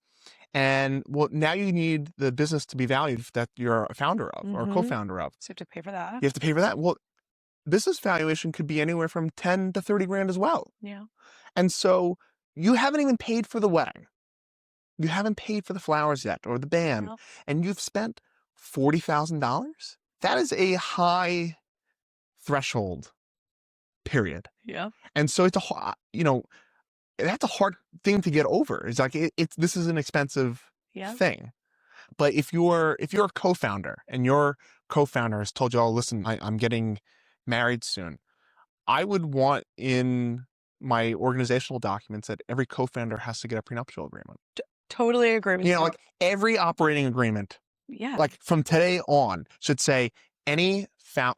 And now you need the business to be valued that you're a founder of or a co-founder of. So you have to pay for that. You have to pay for that. Well, business valuation could be anywhere from $10,000 to $30,000 as well. Yeah. And so you haven't even paid for the wedding. You haven't paid for the flowers yet or the band, and you've spent $40,000. That is a high threshold, period. Yeah. And so it's that's a hard thing to get over. It's like this is an expensive thing. But if you're a co-founder and your co-founder has told you, "Oh, listen, I'm getting married soon," I would want in my organizational documents that every co-founder has to get a prenuptial agreement. Totally agree with you. Like every operating agreement, like from today on, should say any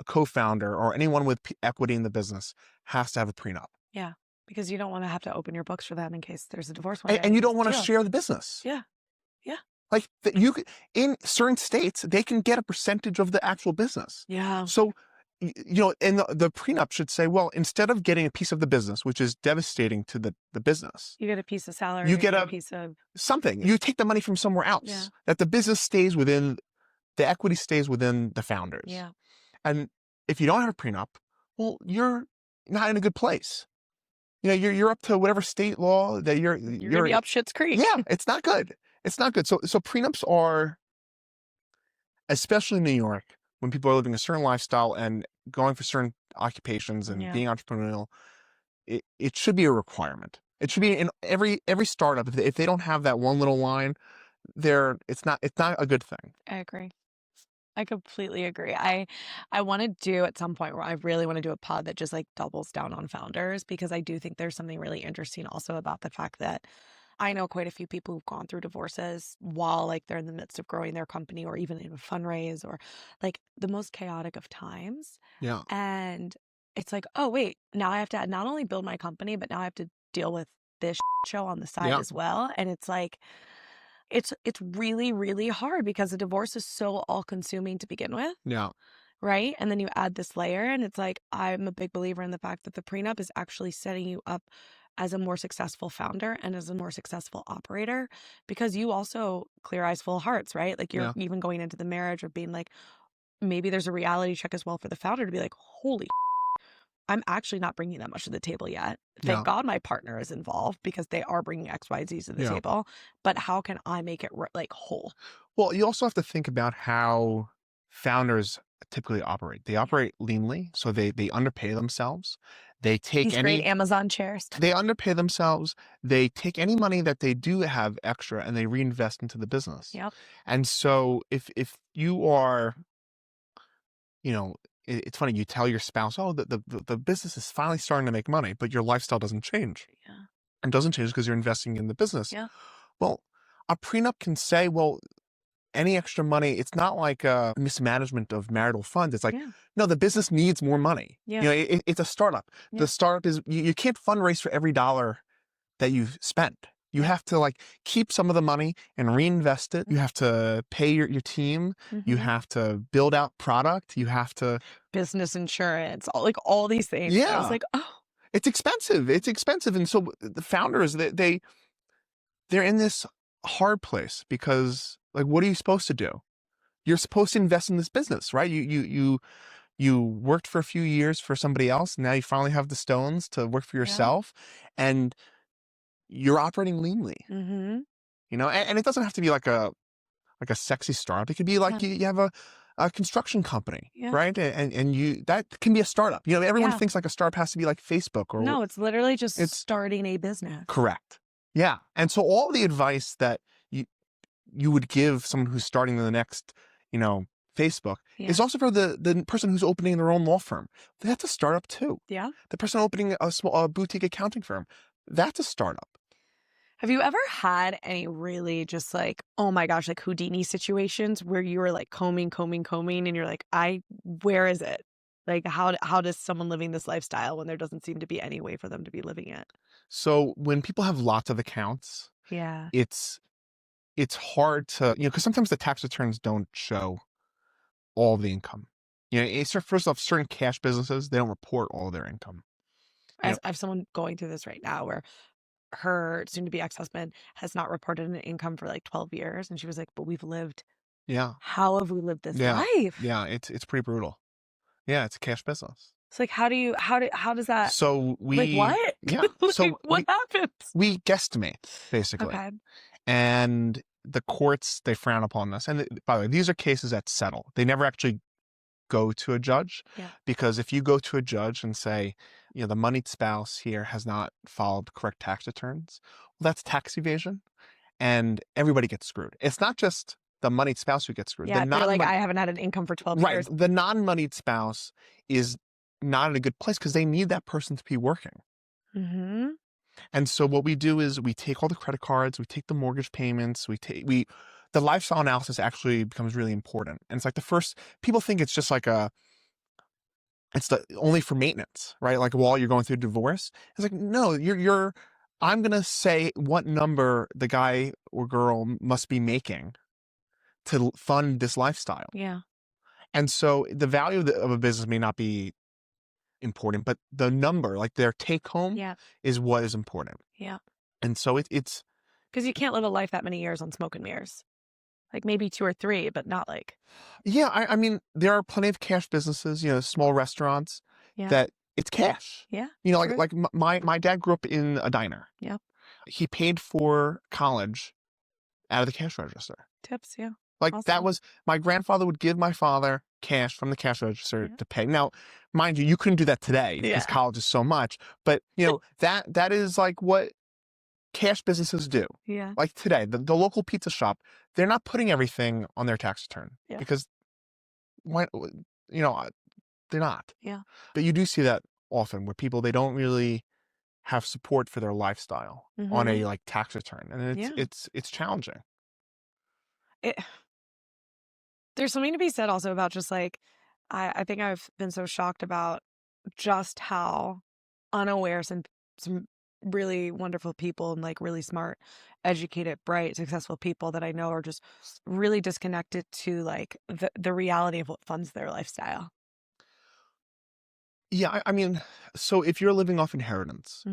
co-founder or anyone with equity in the business has to have a prenup. Yeah. Because you don't want to have to open your books for them in case there's a divorce. And you don't want to share the business. Yeah. Yeah. Like in certain states, they can get a percentage of the actual business. Yeah. So, and the prenup should say, well, instead of getting a piece of the business, which is devastating to the business. You get a piece of salary. You get a piece of something. You take the money from somewhere else. That the business stays within, the equity stays within the founders. Yeah. And if you don't have a prenup, well, you're not in a good place. You're up to whatever state law that you're gonna be up shit's creek. Yeah, it's not good. It's not good. So prenups are, especially in New York, when people are living a certain lifestyle and going for certain occupations and being entrepreneurial, it should be a requirement. It should be in every startup. If they don't have that one little line, it's not a good thing. I agree. I completely agree. I want to do at some point where I really want to do a pod that just like doubles down on founders, because I do think there's something really interesting also about the fact that I know quite a few people who've gone through divorces while like they're in the midst of growing their company or even in a fundraise or like the most chaotic of times. Yeah. And it's like, oh, wait, now I have to not only build my company, but now I have to deal with this show on the side as well. And it's like, it's really, really hard because the divorce is so all-consuming to begin with. Yeah. Right? And then you add this layer, and it's like, I'm a big believer in the fact that the prenup is actually setting you up as a more successful founder and as a more successful operator, because you also clear eyes, full hearts, right? Like you're even going into the marriage or being like, maybe there's a reality check as well for the founder to be like, holy I'm actually not bringing that much to the table yet. Thank God my partner is involved because they are bringing X, Y, Z to the table. But how can I make it like whole? Well, you also have to think about how founders typically operate. They operate leanly, so they underpay themselves. They take great Amazon chairs. They underpay themselves. They take any money that they do have extra and they reinvest into the business. Yep. And so if you are, it's funny, you tell your spouse, oh, the business is finally starting to make money, but your lifestyle doesn't change. Yeah. And doesn't change because you're investing in the business. Yeah. Well, a prenup can say, well, any extra money, it's not like a mismanagement of marital funds. It's like, no, the business needs more money. Yeah. It's a startup. The startup is, you can't fundraise for every dollar that you've spent. You have to like keep some of the money and reinvest it. You have to pay your team. You have to build out product. You have to business insurance, all these things. Yeah. I was like, oh, it's expensive. It's expensive. And so the founders, they're in this hard place because like, what are you supposed to do? You're supposed to invest in this business, right? You worked for a few years for somebody else. And now you finally have the stones to work for yourself. And you're operating leanly, and it doesn't have to be like a sexy startup. It could be like you have a construction company, right? And you, that can be a startup. Everyone thinks like a startup has to be like Facebook or no, it's literally just starting a business. Correct. Yeah. And so all the advice that you would give someone who's starting the next, Facebook is also for the person who's opening their own law firm. That's a startup too. Yeah. The person opening a small boutique accounting firm, that's a startup. Have you ever had any really just like, oh my gosh, like Houdini situations where you were like combing, and you're like, where is it? Like, how does someone living this lifestyle when there doesn't seem to be any way for them to be living it? So when people have lots of accounts, Yeah. it's hard to, because sometimes the tax returns don't show all of the income. First off, certain cash businesses, they don't report all their income. I have someone going through this right now where her soon-to-be ex-husband has not reported an income for like 12 years. And she was like, but we've lived. Yeah. How have we lived this Yeah. life? Yeah. It's pretty brutal. Yeah. It's a cash business. It's like, how does that? So Like what? Yeah. Like, So what happens? we guesstimate basically. Okay. And the courts, they frown upon this. And by the way, these are cases that settle. They never actually go to a judge. Yeah. Because if you go to a judge and say, the moneyed spouse here has not filed correct tax returns, well, that's tax evasion and everybody gets screwed. It's not just the moneyed spouse who gets screwed. Yeah, they're like, I haven't had an income for 12 years. Right. The non-moneyed spouse is not in a good place because they need that person to be working. Mm-hmm. And so what we do is we take all the credit cards, we take the mortgage payments, the lifestyle analysis actually becomes really important. And it's like people think it's just like it's only for maintenance, right? Like while you're going through divorce. It's like, no, I'm going to say what number the guy or girl must be making to fund this lifestyle. Yeah. And so the value of a business may not be important, but the number, like their take home, is what is important. Yeah. And so it's because you can't live a life that many years on smoke and mirrors. Like maybe 2 or 3, but not like. Yeah, I mean, there are plenty of cash businesses, small restaurants that it's cash. Yeah. Like my dad grew up in a diner. Yeah. He paid for college out of the cash register. Tips, yeah. Like awesome. That was, my grandfather would give my father cash from the cash register to pay. Now, mind you couldn't do that today because college is so much, but that is like what cash businesses do. Yeah. Like today, the local pizza shop, they're not putting everything on their tax return because they're not. Yeah. But you do see that often where people, they don't really have support for their lifestyle on a like tax return. And it's challenging. There's something to be said also about just like, I think I've been so shocked about just how unaware some really wonderful people and like really smart, educated, bright, successful people that I know are just really disconnected to like the reality of what funds their lifestyle. Yeah, I mean, so if you're living off inheritance,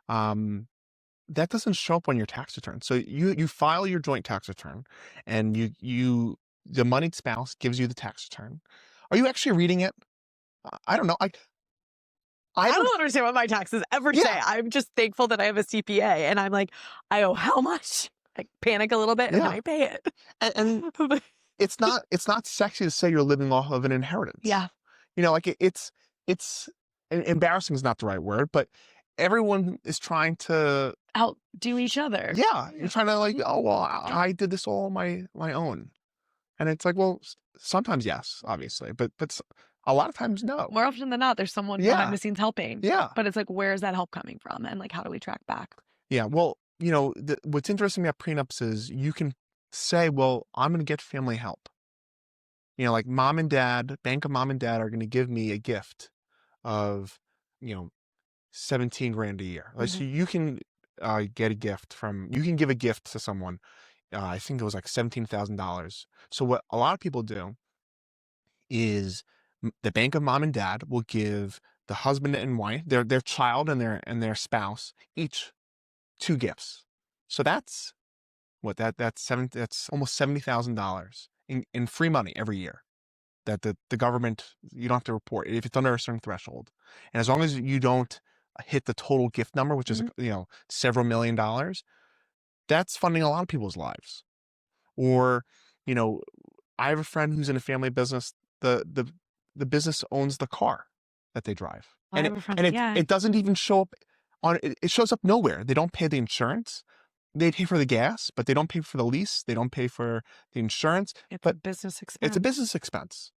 that doesn't show up on your tax return. So you file your joint tax return, and the moneyed spouse gives you the tax return. Are you actually reading it? I don't know. I don't understand what my taxes ever say. I'm just thankful that I have a CPA, and I'm like, I owe how much? I panic a little bit, and then I pay it. And it's not sexy to say you're living off of an inheritance. Yeah. Like it's embarrassing is not the right word, but everyone is trying to outdo each other. Yeah. You're trying to like, oh, well, I did this all on my own. And it's like, well, sometimes yes, obviously, but a lot of times no. More often than not, there's someone behind the scenes helping. Yeah. But it's like, where's that help coming from? And like, how do we track back? Yeah. Well, what's interesting about prenups is you can say, well, I'm going to get family help. Like mom and dad, Bank of Mom and Dad are going to give me a gift of, 17 grand a year. So you can get a gift you can give a gift to someone. I think it was like $17,000. So what a lot of people do is the Bank of Mom and Dad will give the husband and wife, their child and their spouse, each 2 gifts. So that's that's almost $70,000 in free money every year that the government, you don't have to report if it's under a certain threshold. And as long as you don't hit the total gift number, which is several $1 million, that's funding a lot of people's lives. Or I have a friend who's in a family business. The business owns the car that they drive, it doesn't even show up on it shows up nowhere. They don't pay the insurance. They pay for the gas, but they don't pay for the lease. They don't pay for the insurance. It's a business expense. It's a business expense.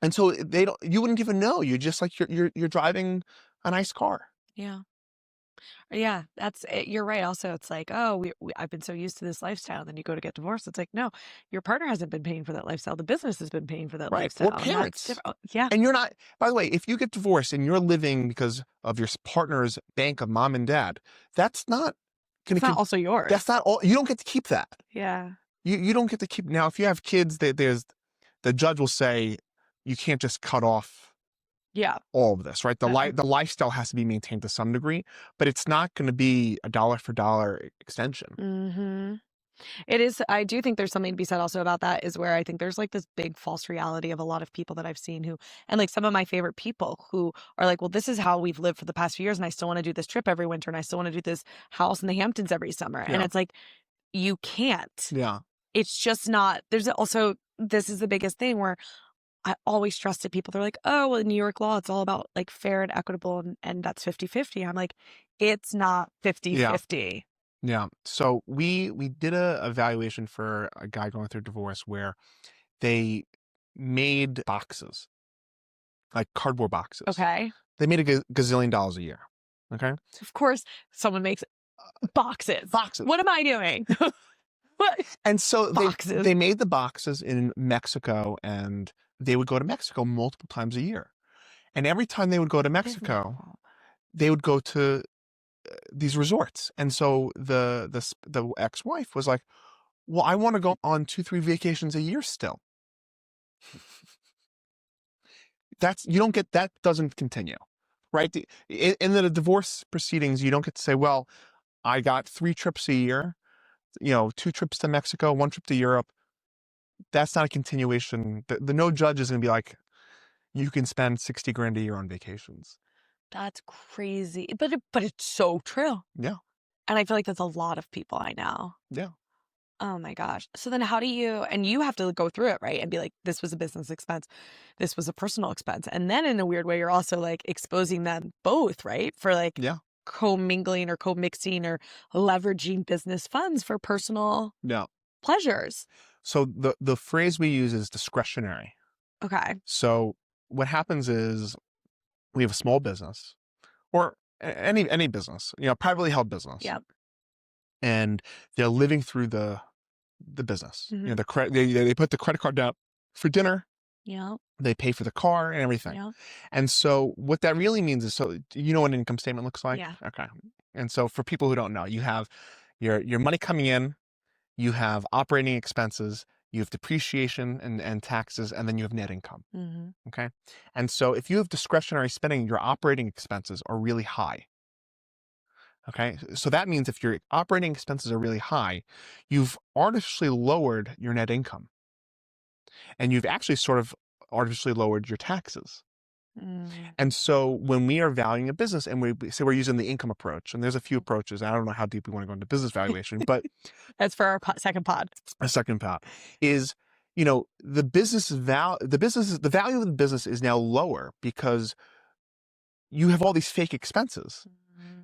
And so you wouldn't even know. You're just like you're driving a nice car. Yeah. Yeah, that's it. You're right. Also, it's like, oh, I've been so used to this lifestyle. And then you go to get divorced. It's like, no, your partner hasn't been paying for that lifestyle. The business has been paying for that Right. Or lifestyle. And that's parents. different. Yeah. And you're not, by the way, if you get divorced and you're living because of your partner's bank of mom and dad, that's not going It's to not also yours. That's not all. You don't get to keep that. Yeah. You don't get to keep. Now, if you have kids, the judge will say you can't just cut off all of this, right? The lifestyle has to be maintained to some degree, but it's not going to be a dollar for dollar extension. Mm-hmm. It is. I do think there's something to be said also about that, is where I think there's like this big false reality of a lot of people that I've seen who, and like some of my favorite people who are like, well, this is how we've lived for the past few years. And I still want to do this trip every winter. And I still want to do this house in the Hamptons every summer. Yeah. And it's like, you can't. Yeah. It's just not. There's also, this is the biggest thing where I always trusted people. They're like, oh, well, in New York law, it's all about like fair and equitable. And that's 50-50. I'm like, it's not 50-50. Yeah. So we did a evaluation for a guy going through divorce where they made boxes, like cardboard boxes. Okay. They made a gazillion dollars a year. Okay. Of course, someone makes boxes. Boxes. What am I doing? What? And so they made the boxes in Mexico, and they would go to Mexico multiple times a year. And every time they would go to Mexico, they would go to these resorts. And so the ex-wife was like, well, I want to go on 2-3 vacations a year still. You don't get, that doesn't continue, right? In the divorce proceedings, you don't get to say, well, I got 3 trips a year, 2 trips to Mexico, 1 trip to Europe. That's not a continuation. The no judge is going to be like, you can spend $60,000 a year on vacations. That's crazy. But it's so true. Yeah. And I feel like that's a lot of people I know. Yeah. Oh my gosh. So then how do you, and you have to go through it, right? And be like, this was a business expense. This was a personal expense. And then in a weird way, you're also like exposing them both, right? For like co-mingling or co-mixing or leveraging business funds for personal pleasures. So the phrase we use is discretionary. Okay. So what happens is we have a small business or any business, privately held business. Yep. And they're living through the business. Mm-hmm. They put the credit card down for dinner. Yeah. They pay for the car and everything. Yeah. And so what that really means is, so you know what an income statement looks like? Yeah. Okay. And so for people who don't know, you have your money coming in, you have operating expenses, you have depreciation and taxes, and then you have net income. Mm-hmm. Okay. And so if you have discretionary spending, your operating expenses are really high. Okay. So that means if your operating expenses are really high, you've artificially lowered your net income. And you've actually sort of artificially lowered your taxes. Mm. And so when we are valuing a business and we say we're using the income approach, and there's a few approaches, I don't know how deep we want to go into business valuation, but that's for our second pod. A second pod is, the value of the business is now lower because you have all these fake expenses.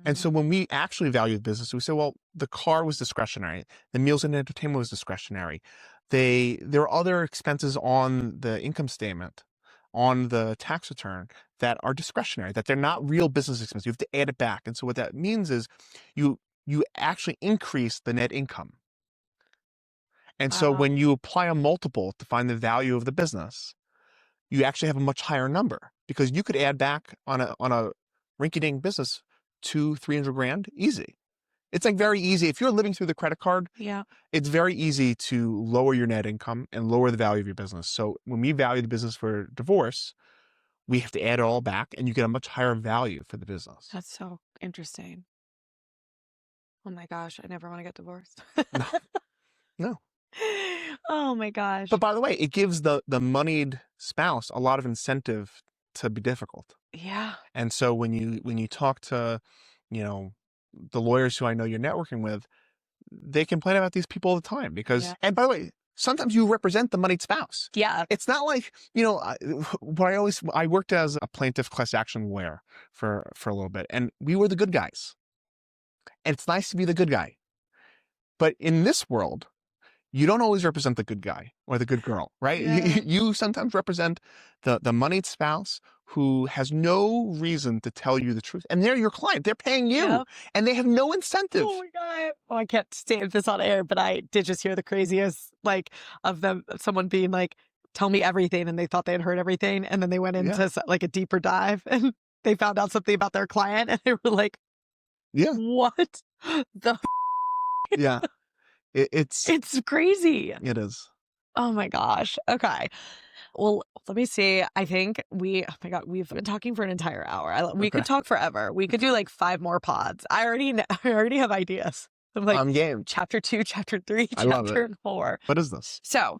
And so when we actually value the business, we say, well, the car was discretionary. The meals and entertainment was discretionary. There are other expenses on the income statement, on the tax return, that are discretionary, that they're not real business expenses. You have to add it back. And so what that means is you actually increase the net income. And so when you apply a multiple to find the value of the business, you actually have a much higher number, because you could add back on a rinky-dink business $200,000-300,000 easy. It's like very easy. If you're living through the credit card, it's very easy to lower your net income and lower the value of your business. So when we value the business for divorce, we have to add it all back, and you get a much higher value for the business. That's so interesting. Oh my gosh, I never want to get divorced. No. Oh my gosh. But by the way, it gives the moneyed spouse a lot of incentive to be difficult. Yeah. And so when you talk to, the lawyers who I know you're networking with, they complain about these people all the time because, and by the way, sometimes you represent the moneyed spouse. Yeah. It's not like, I worked as a plaintiff class action lawyer for a little bit, and we were the good guys. And it's nice to be the good guy. But in this world, you don't always represent the good guy or the good girl, right? Yeah. You sometimes represent the moneyed spouse who has no reason to tell you the truth. And they're your client. They're paying you. And they have no incentive. Oh my God. Oh, I can't say this on air, but I did just hear the craziest, like, of them, someone being like, tell me everything. And they thought they had heard everything. And then they went into like a deeper dive and they found out something about their client. And they were like, what the Yeah. It's crazy. It is. Oh my gosh. Okay. Well, let me see. I think oh my God, we've been talking for an entire hour. We could talk forever. We could do like 5 more pods. I already have ideas. I'm like, game. chapter 2, chapter 3, I love chapter it. 4. What is this? So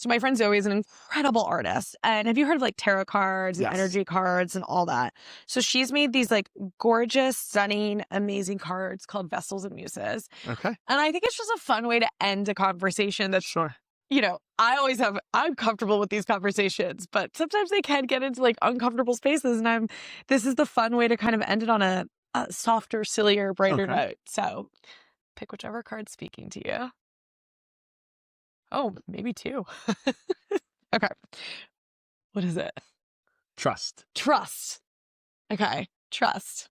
my friend Zoe is an incredible artist. And have you heard of like tarot cards and energy cards and all that? So she's made these like gorgeous, stunning, amazing cards called Vessels and Muses. Okay. And I think it's just a fun way to end a conversation that's, you know, I'm comfortable with these conversations, but sometimes they can get into like uncomfortable spaces. And this is the fun way to kind of end it on a softer, sillier, brighter note. So pick whichever card's speaking to you. Oh, maybe 2. Okay. What is it? Trust. Trust. Okay. Trust.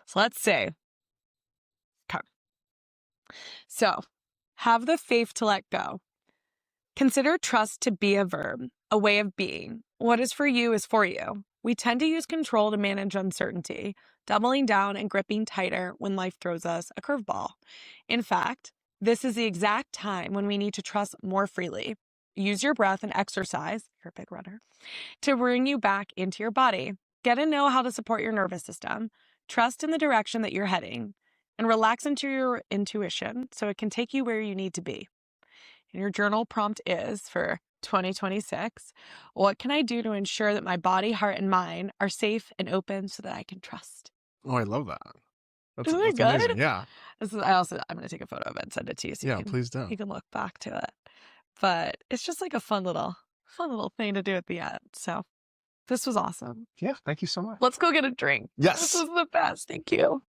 So let's see. Okay. So have the faith to let go. Consider trust to be a verb, a way of being. What is for you is for you. We tend to use control to manage uncertainty, doubling down and gripping tighter when life throws us a curveball. In fact, this is the exact time when we need to trust more freely. Use your breath and exercise, you're a big runner, to bring you back into your body. Get to know how to support your nervous system. Trust in the direction that you're heading. And relax into your intuition so it can take you where you need to be. And your journal prompt is for 2026. What can I do to ensure that my body, heart, and mind are safe and open so that I can trust? Oh, I love that. Isn't that good? Amazing. Yeah. I'm going to take a photo of it and send it to you. So please do. You can look back to it. But it's just like a fun little thing to do at the end. So this was awesome. Yeah. Thank you so much. Let's go get a drink. Yes. This was the best. Thank you.